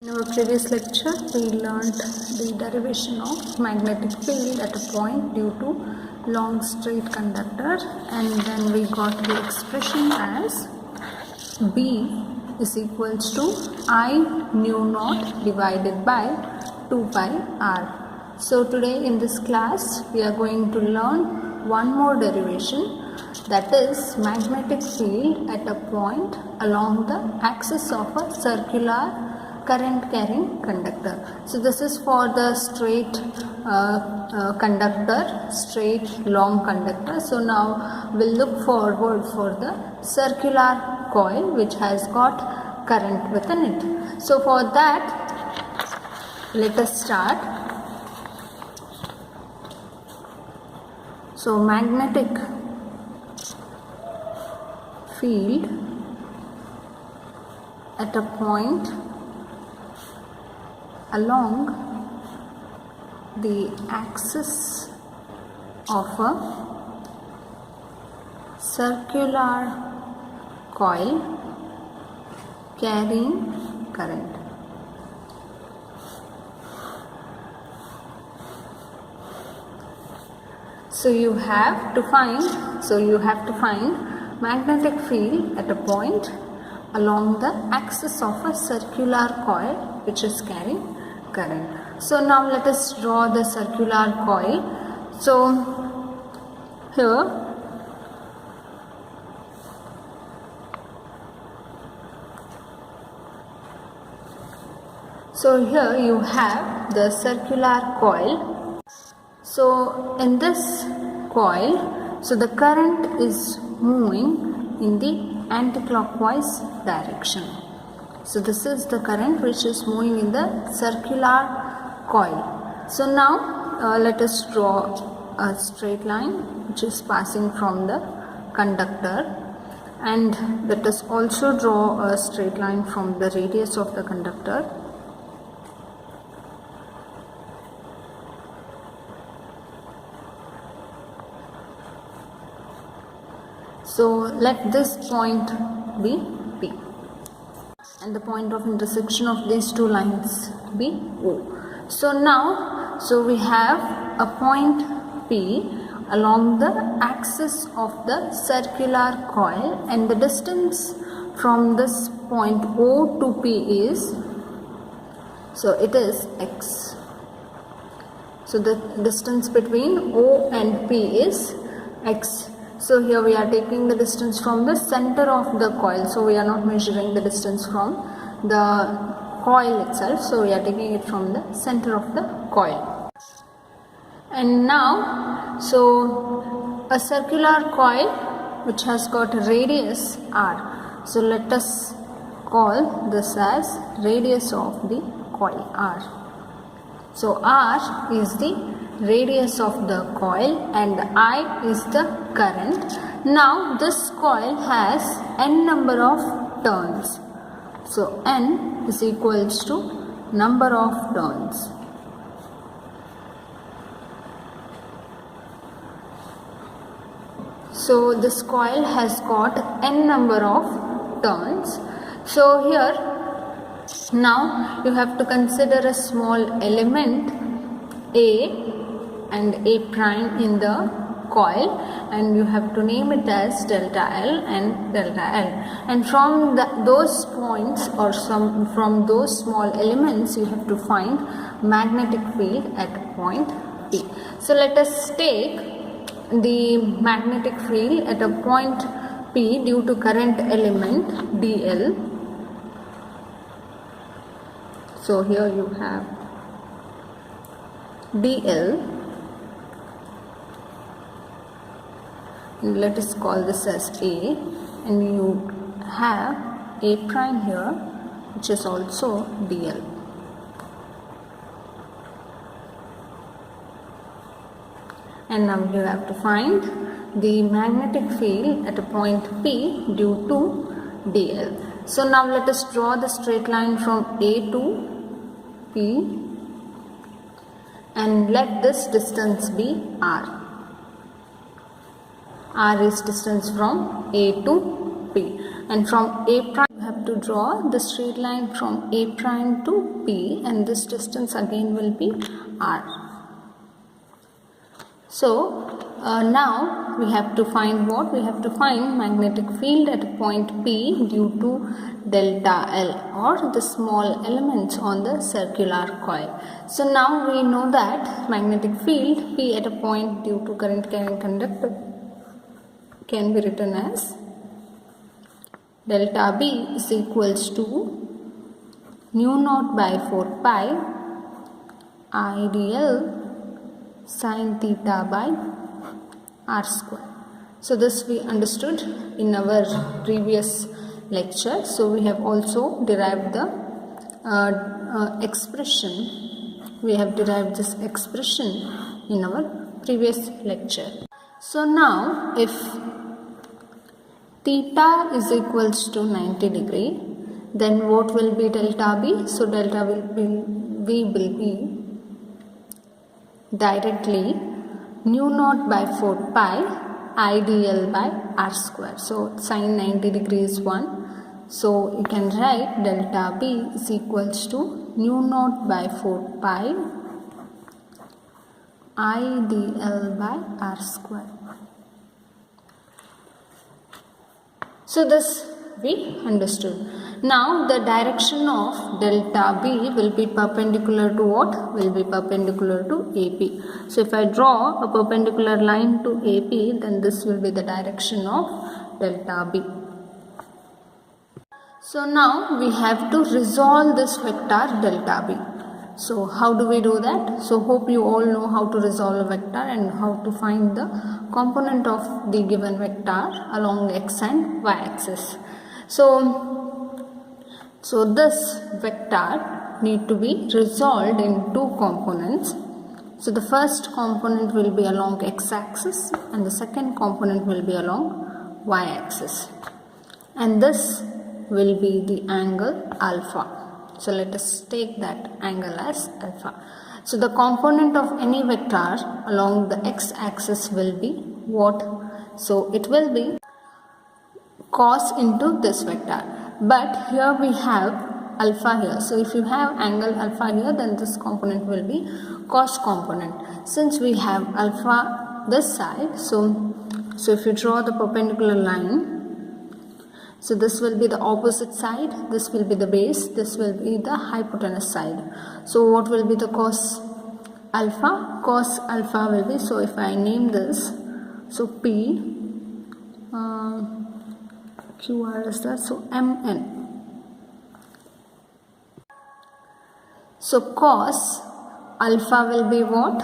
In our previous lecture, we learned the derivation of magnetic field at a point due to long straight conductor, and then we got the expression as B is equals to I nu naught divided by 2 pi r. So today in this class, we are going to learn one more derivation, that is magnetic field at a point along the axis of a circular current carrying conductor. So this is for the straight conductor, straight long conductor. So now we'll look forward for the circular coil which has got current within it. So for that, let us start. So magnetic field at a point along the axis of a circular coil carrying current. So you have to find magnetic field at a point along the axis of a circular coil which is carrying current. So now let us draw the circular coil. So here you have the circular coil. So in this coil, so the current is moving in the anti-clockwise direction. So this is the current which is moving in the circular coil. So now let us draw a straight line which is passing from the conductor, and let us also draw a straight line from the radius of the conductor. So let this point be P, and the point of intersection of these two lines be O. So now, we have a point P along the axis of the circular coil, and the distance from this point O to P is, so it is x. So the distance between O and P is x. So here we are taking the distance from the center of the coil. So we are not measuring the distance from the coil itself. So we are taking it from the center of the coil. And now, so a circular coil which has got a radius r. So let us call this as radius of the coil r. So r is the radius of the coil and I is the current. Now this coil has n number of turns. So n is equals to number of turns. So this coil has got n number of turns. So here now you have to consider a small element A and A prime in the coil, and you have to name it as delta L and delta L, and from those points or from those small elements you have to find magnetic field at point P. So let us take the magnetic field at a point P due to current element dl. So here you have dl. Let us call this as A, and you have A prime here which is also dl. And now you have to find the magnetic field at a point P due to dl. So now let us draw the straight line from A to P, and let this distance be r. R is distance from A to P, and from A prime you have to draw the straight line from A prime to P, and this distance again will be R. So now we have to find what? We have to find magnetic field at a point P due to delta L, or the small elements on the circular coil. So now we know that magnetic field P at a point due to current carrying conductor can be written as delta B is equals to nu naught by 4 pi I dl sin theta by r square. So this we understood in our previous lecture. So we have also derived the expression. We have derived this expression in our previous lecture. So now if theta is equals to 90 degree, then what will be delta B? So delta B will be directly nu naught by 4 pi I dl by r square. So sin 90 degree is 1. So you can write delta B is equals to nu naught by 4 pi I dl by r square. So this we understood. Now the direction of delta B will be perpendicular to what? Will be perpendicular to AP. So if I draw a perpendicular line to AP, then this will be the direction of delta B. So now we have to resolve this vector delta B. So how do we do that? So hope you all know how to resolve a vector and how to find the component of the given vector along x and y axis. So this vector need to be resolved in two components. So the first component will be along x-axis and the second component will be along y-axis. And this will be the angle alpha. So let us take that angle as alpha. So the component of any vector along the x-axis will be what? So it will be cos into this vector. But here we have alpha here. So if you have angle alpha here, then this component will be cos component. Since we have alpha this side, so if you draw the perpendicular line, so this will be the opposite side, this will be the base, this will be the hypotenuse side. So what will be the cos alpha? Cos alpha will be, so if I name this, so P QR is that, so Mn. So cos alpha will be what?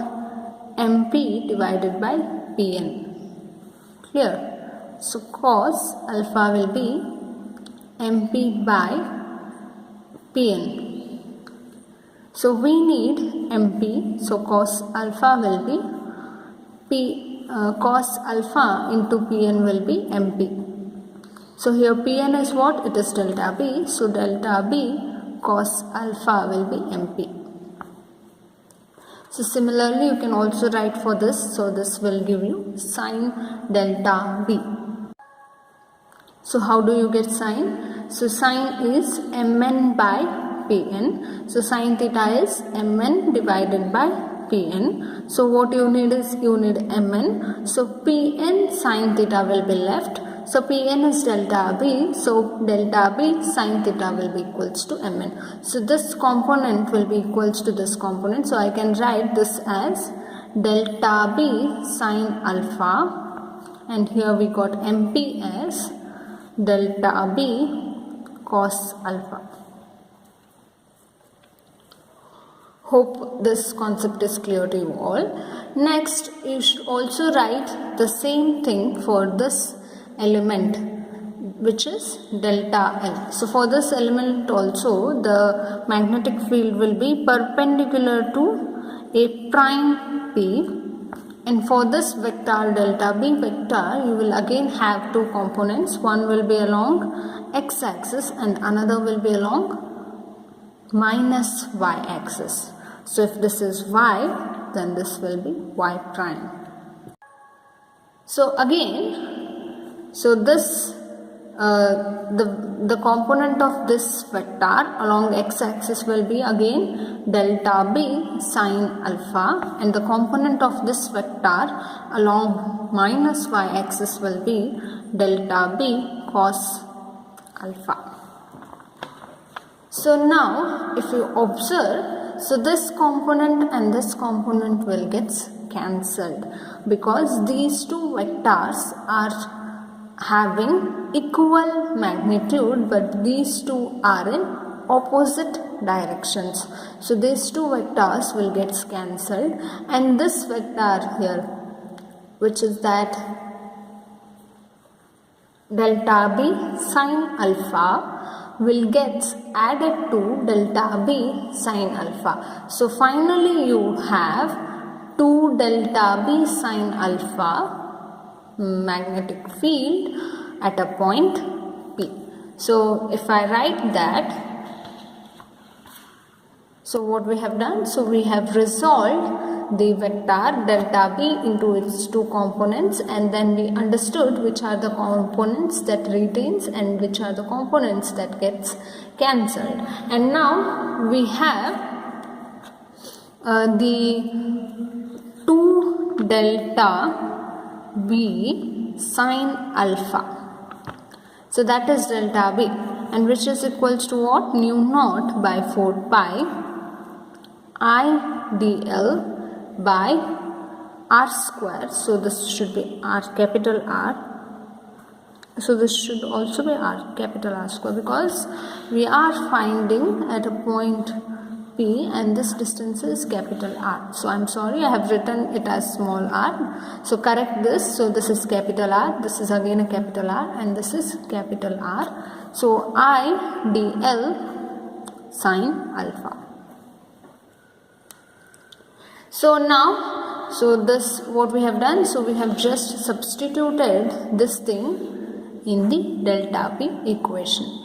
MP divided by Pn. Clear? So cos alpha will be MP by Pn. So we need MP. So cos alpha will be cos alpha into Pn will be MP. So here Pn is what? It is delta B. So delta B cos alpha will be MP. So similarly you can also write for this. So this will give you sin delta B. So how do you get sin? So sin is Mn by Pn. So sin theta is Mn divided by Pn. So what you need is you need Mn. So Pn sin theta will be left. So Pn is delta B, so delta B sin theta will be equals to Mn. So this component will be equals to this component. So I can write this as delta B sin alpha, and here we got MP as delta B cos alpha. Hope this concept is clear to you all. Next, you should also write the same thing for this element, which is delta L. So for this element also the magnetic field will be perpendicular to A prime P, and for this vector delta B vector you will again have two components. One will be along x-axis and another will be along minus y-axis. So if this is y, then this will be y prime. So again, so this the component of this vector along x-axis will be again delta b sine alpha, and the component of this vector along minus y-axis will be delta b cos alpha. So now if you observe, so this component and this component will get cancelled because these two vectors are having equal magnitude, but these two are in opposite directions. So these two vectors will get cancelled, and this vector here, which is that delta b sine alpha, will get added to delta b sine alpha. So finally you have 2 delta b sine alpha magnetic field at a point P. So if I write that, so what we have done, so we have resolved the vector delta b into its two components, and then we understood which are the components that retains and which are the components that gets cancelled. And now we have the 2 delta b sine alpha. So that is delta b, and which is equals to what? Nu naught by 4 pi I dl by r square. So this should be r capital R. So this should also be r capital R square, because we are finding at a point P and this distance is capital R. So I'm sorry, I have written it as small r. So correct this. So this is capital R, this is again a capital R, and this is capital R. So I dl sine alpha. So now, so this what we have done, so we have just substituted this thing in the delta P equation.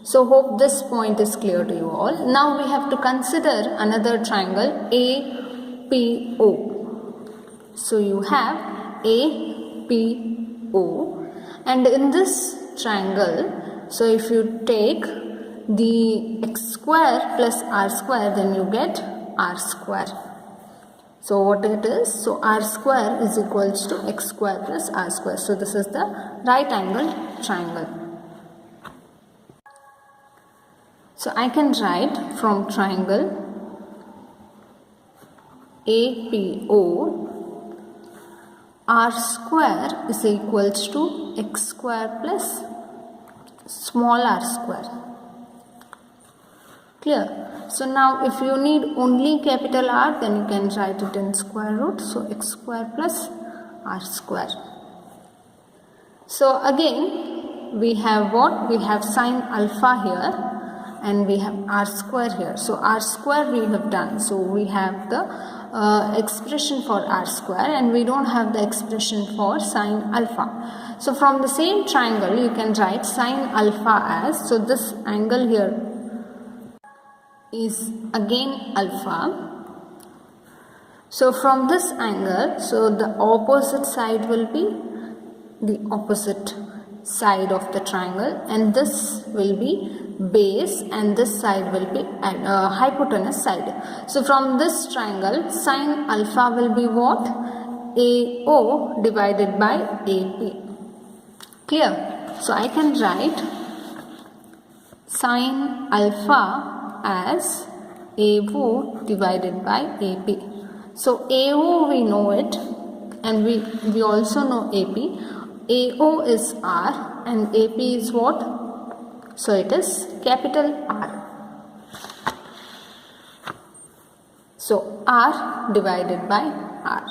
So hope this point is clear to you all. Now we have to consider another triangle APO. So you have APO, and in this triangle, so if you take the x square plus r square, then you get r square. So what it is? So r square is equals to x square plus r square. So this is the right angle triangle. So I can write from triangle APO, r square is equals to x square plus small r square. Clear? So now if you need only capital R, then you can write it in square root. So x square plus r square. So again we have what? We have sine alpha here, and we have r square here. So r square we have done. So we have the expression for r square, and we don't have the expression for sine alpha. So from the same triangle you can write sine alpha as, so this angle here is again alpha. So from this angle, so the opposite side will be the opposite side of the triangle, and this will be base, and this side will be hypotenuse side. So from this triangle, sine alpha will be what? AO divided by AP. Clear? So I can write sine alpha as AO divided by AP. So AO we know it, and we also know AP. AO is R and AP is what? So it is capital R. So R divided by R.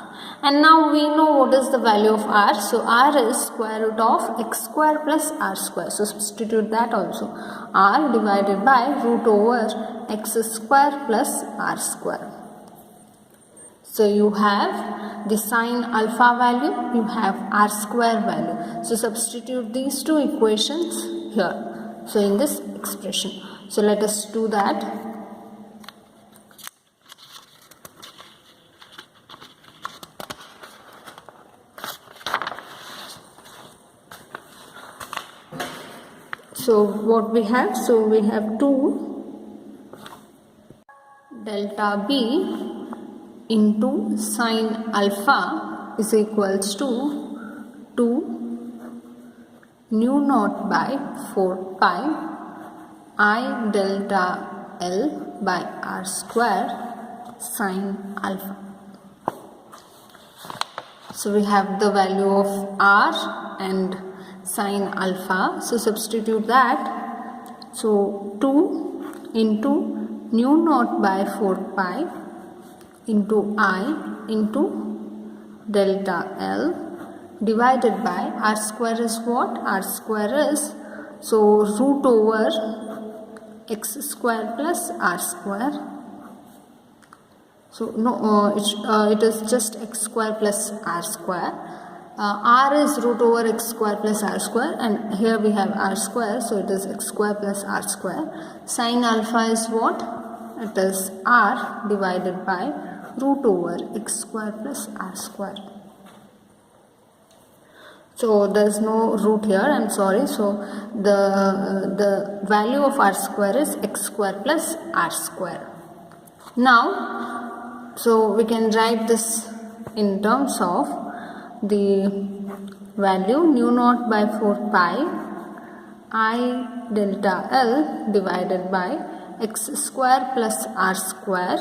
And now we know what is the value of R. So R is square root of x square plus R square. So substitute that also. R divided by root over x square plus R square. So you have the sine alpha value, you have r square value. So substitute these two equations here. So in this expression. So let us do that. So what we have? So we have 2 delta B into sine alpha is equals to 2 nu naught by 4 pi I delta L by R square sine alpha. So we have the value of R and sine alpha. So substitute that. So 2 into nu naught by 4 pi into I into delta L divided by R square is what? R square is, so root over x square plus R square. So no, it is just x square plus R square. R is root over x square plus R square, and here we have R square, so it is x square plus R square. Sine alpha is what? It is R divided by root over x square plus R square. So there is no root here, I am sorry. So the value of R square is x square plus R square. Now, so we can write this in terms of the value nu naught by 4 pi I delta L divided by x square plus R square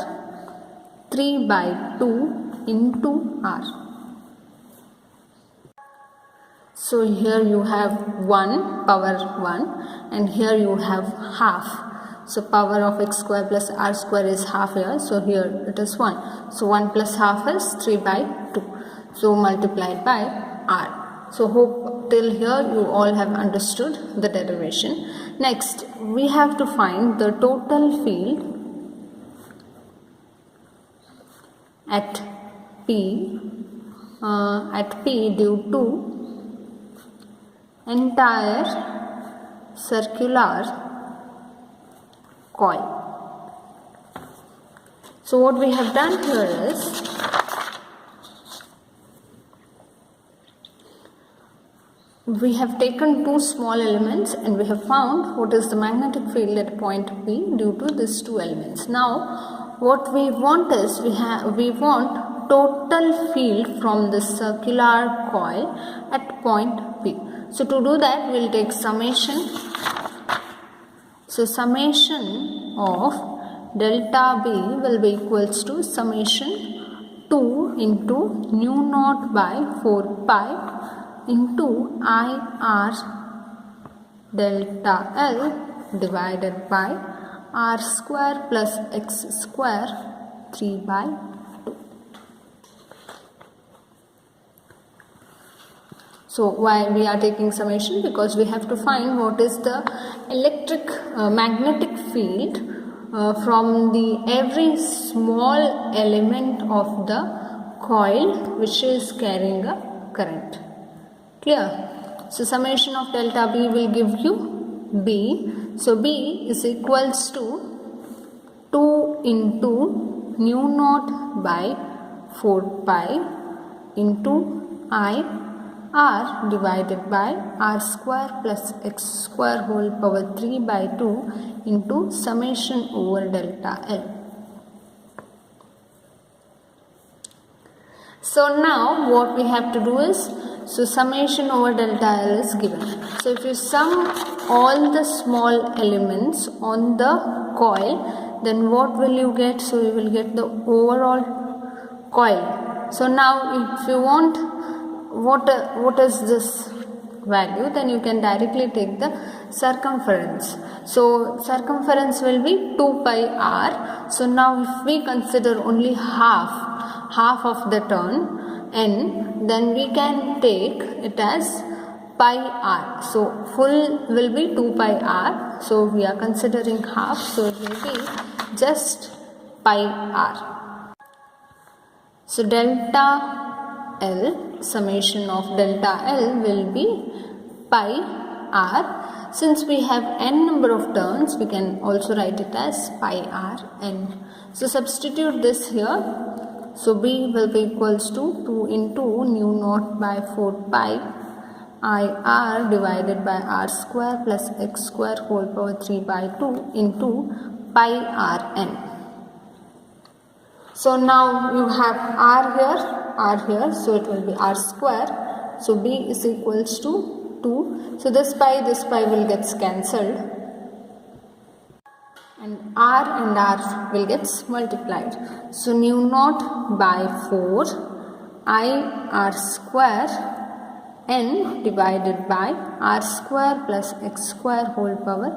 3 by 2 into R. So here you have 1 power 1 and here you have half. So power of x square plus R square is half here. So here it is 1. So 1 plus half is 3 by 2. So multiplied by R. So hope till here you all have understood the derivation. Next we have to find the total field at P due to entire circular coil. So what we have done here is we have taken 2 small elements and we have found what is the magnetic field at point P due to these 2 elements. Now what we want is we want total field from the circular coil at point P. So to do that we will take summation. So summation of delta B will be equals to summation 2 into nu naught by 4 pi into IR delta L divided by R square plus x square 3 by 2. So why we are taking summation? Because we have to find what is the magnetic field from the every small element of the coil which is carrying a current. Clear? So summation of delta B will give you B. So B is equals to 2 into nu naught by 4 pi into I R divided by R square plus x square whole power 3 by 2 into summation over delta L. So now what we have to do is, so summation over delta L is given. So if you sum all the small elements on the coil, then what will you get? So you will get the overall coil. So now if you want what is this value, then you can directly take the circumference. So circumference will be 2 pi r. So now if we consider only half of the turn n, then we can take it as pi r. So full will be 2 pi r. So we are considering half, so it will be just pi r. So delta L, summation of delta L will be pi r. Since we have n number of turns, we can also write it as pi r n. So substitute this here. So B will be equals to 2 into nu naught by 4 pi IR divided by R square plus X square whole power 3 by 2 into pi Rn. So now you have R here, so it will be R square. So B is equals to 2. So this pi will get cancelled, and R will get multiplied. So nu naught by 4 I R square n divided by R square plus X square whole power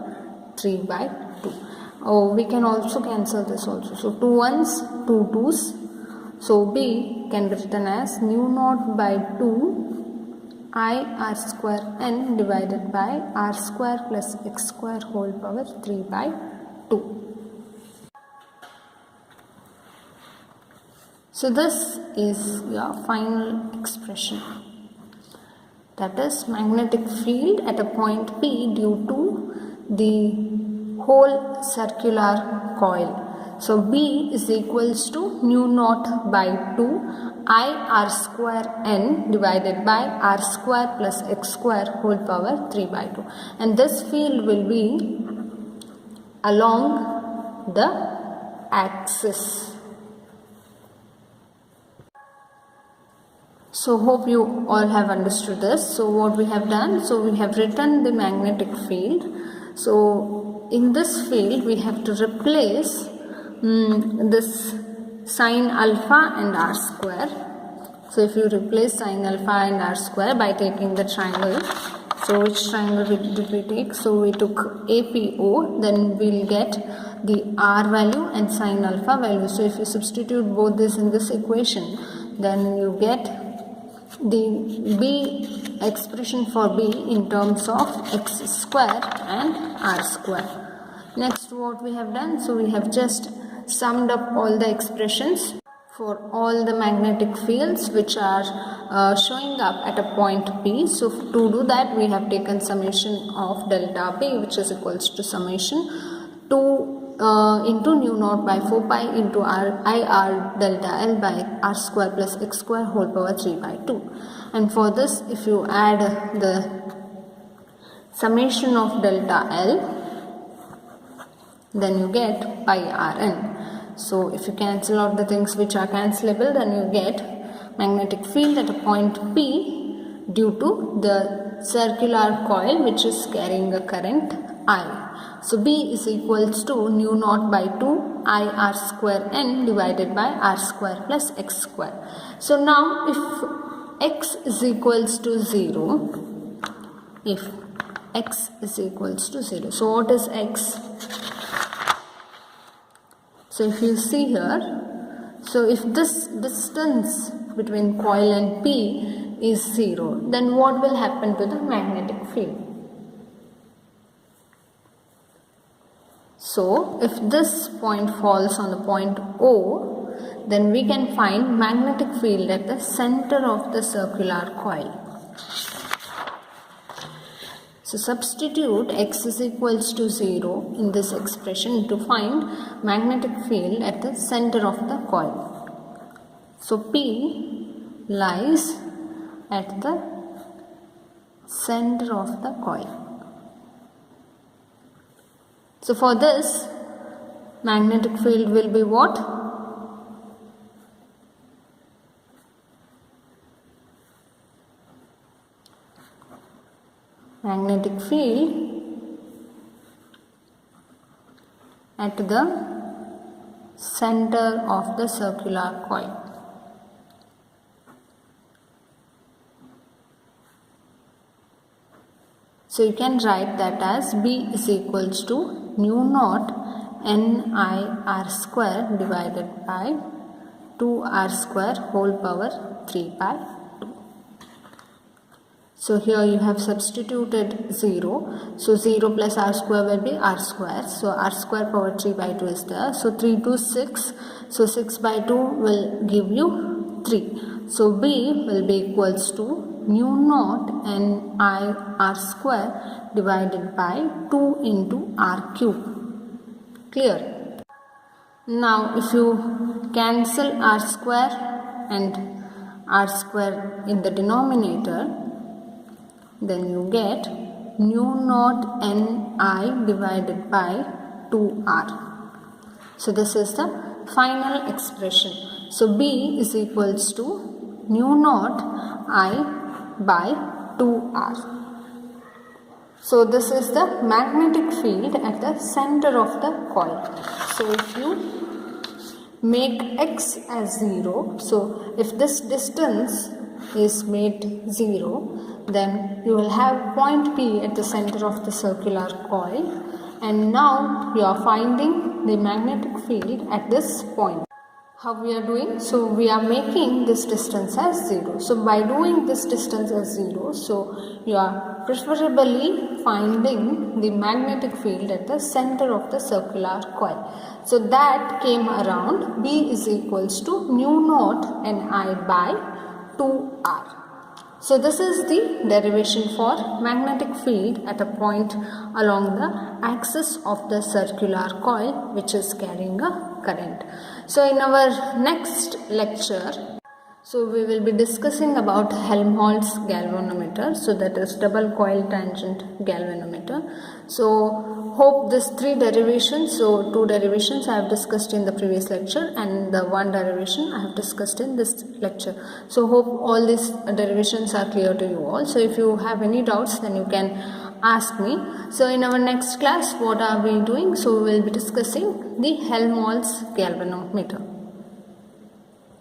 3 by 2. Oh, we can also cancel this also. So 2 1s, 2 2s. So B can be written as nu naught by 2 I R square n divided by R square plus X square whole power 3 by 2. So this is your final expression. That is magnetic field at a point P due to the whole circular coil. So B is equals to nu naught by 2 I R square n divided by R square plus X square whole power 3 by 2. And this field will be along the axis. So hope you all have understood this. So what we have done, so we have written the magnetic field. So in this field we have to replace this sine alpha and R square. So if you replace sine alpha and R square by taking the triangle, so which triangle did we take? So we took APO, then we will get the R value and sine alpha value. So if you substitute both this in this equation, then you get the B expression for B in terms of X square and R square. Next, what we have done, so we have just summed up all the expressions for all the magnetic fields which are showing up at a point P. So to do that, we have taken summation of delta P, which is equals to summation 2 into nu naught by 4 pi into IR delta L by R square plus X square whole power 3 by 2. And for this, if you add the summation of delta L, then you get pi Rn. So if you cancel out the things which are cancelable, then you get magnetic field at a point P due to the circular coil which is carrying a current I. So B is equals to nu naught by 2 I R square n divided by R square plus X square. So now if X is equals to 0, if X is equals to 0, so what is X? So if you see here, so if this distance between coil and P is 0, then what will happen to the magnetic field? So if this point falls on the point O, then we can find magnetic field at the center of the circular coil. So substitute X is equals to 0 in this expression to find magnetic field at the center of the coil. So P lies at the center of the coil. So for this, magnetic field will be what? Magnetic field at the center of the circular coil. So you can write that as B is equals to nu naught NI R square divided by 2R square whole power 3 by 2. So here you have substituted 0. So 0 plus R square will be R square. So R square power 3 by 2 is there. So 3 to 6. So 6 by 2 will give you 3. So B will be equals to nu naught NI R square divided by 2 into R cube. Clear? Now if you cancel R square and R square in the denominator, then you get nu naught Ni divided by 2R. So this is the final expression. So B is equals to nu naught I by 2R. So this is the magnetic field at the center of the coil. So if you make x as 0, so if this distance is made 0, then you will have point P at the center of the circular coil, and now you are finding the magnetic field at this point. How we are doing? So we are making this distance as 0. So by doing this distance as 0, so you are preferably finding the magnetic field at the center of the circular coil. So that came around B is equals to nu naught Ni by 2R. So this is the derivation for magnetic field at a point along the axis of the circular coil which is carrying a current. So in our next lecture, so we will be discussing about Helmholtz galvanometer, so that is double coil tangent galvanometer. So hope this 3 derivations, so 2 derivations I have discussed in the previous lecture and the 1 derivation I have discussed in this lecture. So hope all these derivations are clear to you all. So if you have any doubts, then you can ask me. So in our next class, what are we doing? So we will be discussing the Helmholtz galvanometer.